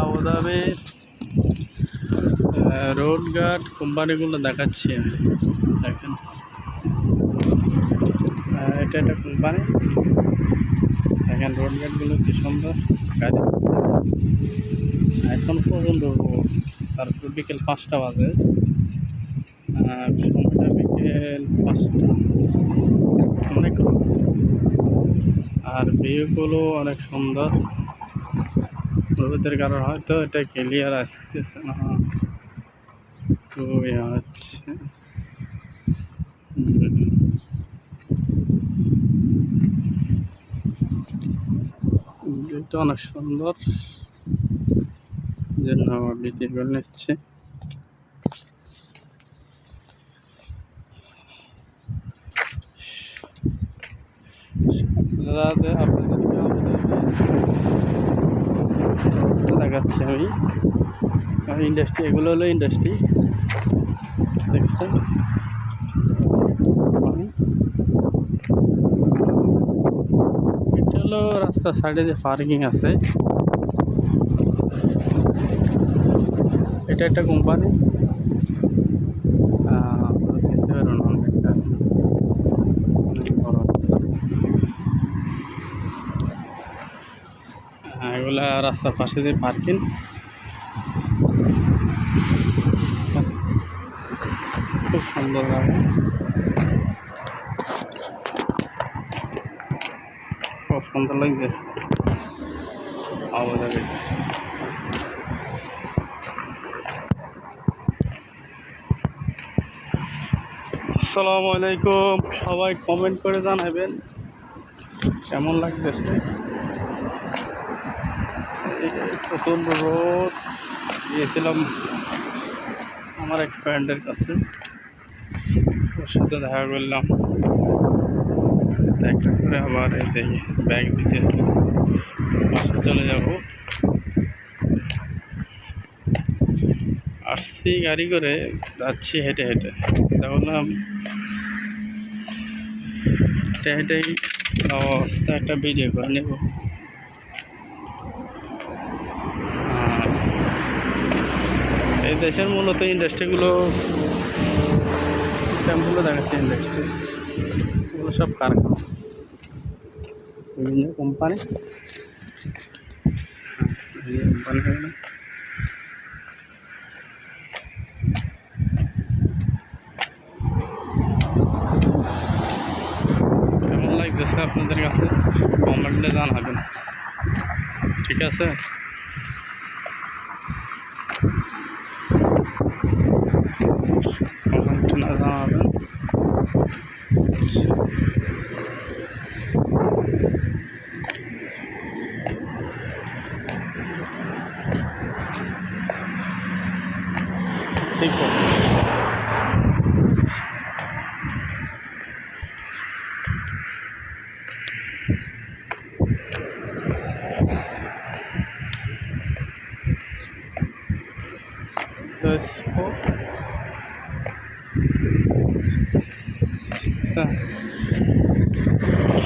আবুধাবির road guard কোম্পানিগুলো দেখাচ্ছি আমি। দেখেন, এটা একটা কোম্পানি। দেখেন রোড গার্ডগুলো কি সুন্দর গাড়ি। এখন পর্যন্ত তারপর বিকেল 5টা বাজে, সময়টা বিকেল 5টা, অনেক রোদ আর ভিউগুলো অনেক সুন্দর। রোদের কারণে হয়তো এটা ক্লিয়ার আসতেছে না, তো হচ্ছে এটা অনেক সুন্দর, জন্য ভিডিও করে নিচ্ছে। আপনাদেরকে দেখাচ্ছি আমি ইন্ডাস্ট্রি, এগুলো হলো ইন্ডাস্ট্রি, দেখছেন। এটা হলো রাস্তার সাইডে যে পার্কিং আছে, এটা একটা কোম্পানি। চিনতে পারবেন অনেকটা অনেক বড়। এগুলা রাস্তার পাশে যে পার্কিং, খুব সুন্দর জায়গা, খুব সুন্দর লাগতেছে আবুধাবি। আসসালামু আলাইকুম, সবাই কমেন্ট করে জানাবেন কেমন লাগতেছে। প্রচণ্ড রোদ, গিয়েছিলাম আমার এক ফ্রেন্ডের কাছে, ওর সাথে দেখা করলাম, দেখা করে আবার এই ব্যাগ দিতে বাসা চলে যাব। আসছি গাড়ি করে, যাচ্ছি হেঁটে হেঁটে। দেখলাম হেঁটে হেঁটেই অবস্থা, একটা ভিডিও করে নেব। এই দেশের মূলত ইন্ডাস্ট্রিগুলো দেখাচ্ছে, ইন্ডাস্ট্রিগুলো সব কারখানা, বিভিন্ন কোম্পানি। কেমন লাগতেছে আপনাদের কাছে কমেন্টে জানাবেন, ঠিক আছে। কমেন্টে না জানাবেন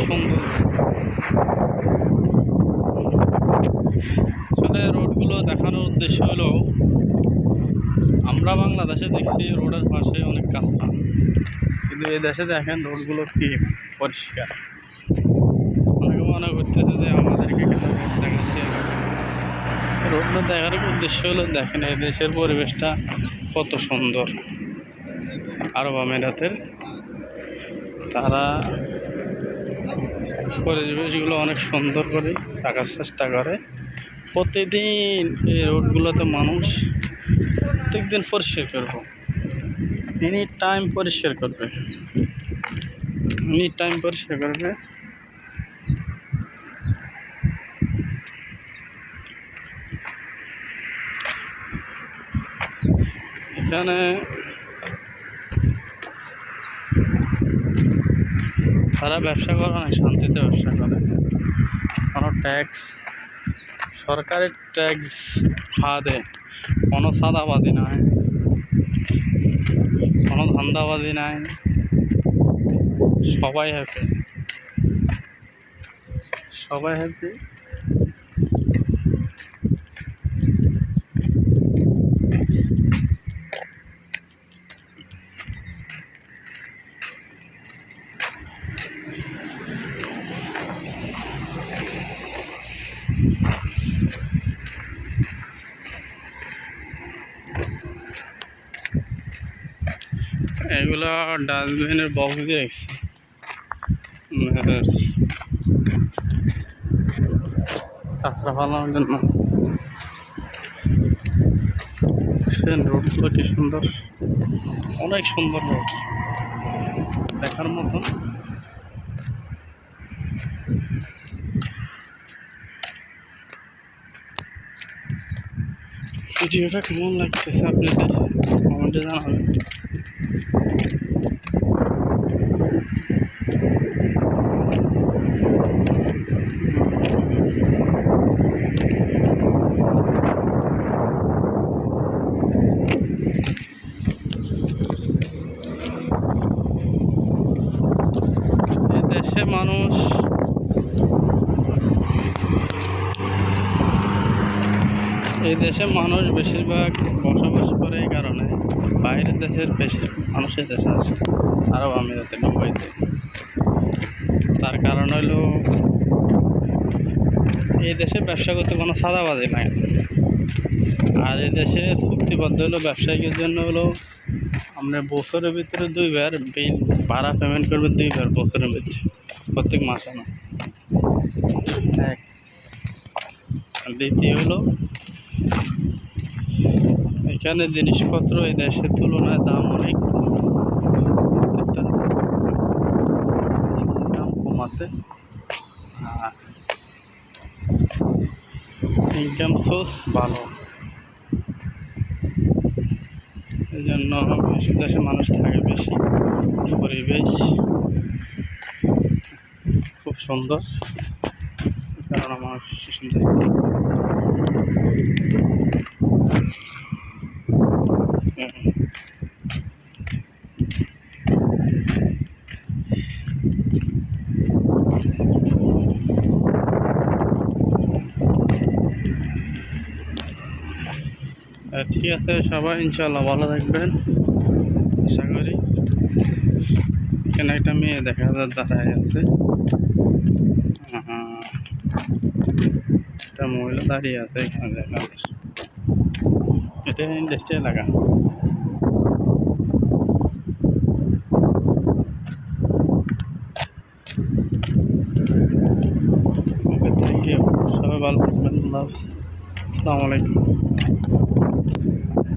সুন্দর। আসলে রোডগুলো দেখানোর উদ্দেশ্য হলো, আমরা বাংলাদেশে দেখছি রোডের পাশে অনেক কাঁচা, কিন্তু এই দেশে দেখেন রোডগুলো কি পরিষ্কার। অনেকে মনে করতেছে যে আমাদেরকে কেন রোড দেখাচ্ছে। রোড দেখার উদ্দেশ্য হলো, দেখেন এই দেশের পরিবেশটা কত সুন্দর। আরব আমিরাতের তারা পরিবেশগুলো অনেক সুন্দর করে রাখার চেষ্টা করে। প্রতিদিন এই রোডগুলোতে মানুষ প্রত্যেকদিন পরিষ্কার করবো, এনি টাইম পরিষ্কার করবে, এনি টাইম পরিষ্কার করবে। এখানে তারা ব্যবসা করে, অনেক শান্তিতে ব্যবসা করে। কোনো ট্যাক্স, সরকারের ট্যাক্স ফাঁদে কোনো সাদাবাদি নাই, কোনো ধান্দাবাদি নাই, সবাই হ্যাপি, সবাই হ্যাপি। এগুলো ডাস্টবিনের বক্স দিয়ে রাখছে কাঁচরা ফালানোর জন্য। রোডগুলো কি সুন্দর, অনেক সুন্দর রোড, দেখার মতন। ভিডিওটা কেমন লাগতেছে আপনাদের কমেন্টে জানাবেন। দেশে মানুষ এই দেশে মানুষ বেশিরভাগ বসবাস করে এই কারণে বাইরের দেশের বেশি মানুষ এই দেশে আসে, আরব আমিরাতে, দুবাইতে। তার কারণ হলো এই দেশে ব্যবসা করতে কোনো সাদাবাজি নাই। আর এই দেশে চুক্তিবদ্ধ হলো ব্যবসায়িকের জন্য হলো আমরা বছরের ভিতরে 2বার বিল ভাড়া পেমেন্ট করবে, 2বার বছরের ভিতরে, প্রত্যেক মাসে না। এক দ্বিতীয় হলো এখানে জিনিসপত্র এই দেশের তুলনায় দাম অনেক কম, প্রত্যেকটা দাম কম আছে। আর ইনকাম সোর্স ভালো, এই জন্য দেশের মানুষ থাকে বেশি। পরিবেশ খুব সুন্দর, কারণ মানুষ সুন্দর। ঠিক আছে, সবাই ইনশাল্লাহ ভালো থাকবেন আশা করি। এখানে একটা মেয়ে দেখা যায় দাঁড়ায় আছে, একটা মহিলা দাঁড়িয়ে আছে এখানে দেখা যাচ্ছে। এটা ইন্ডাস্ট্রি এলাকা। ওকে, থ্যাংক ইউ, সবাই ভালো থাকবেন। আসসালামু আলাইকুম।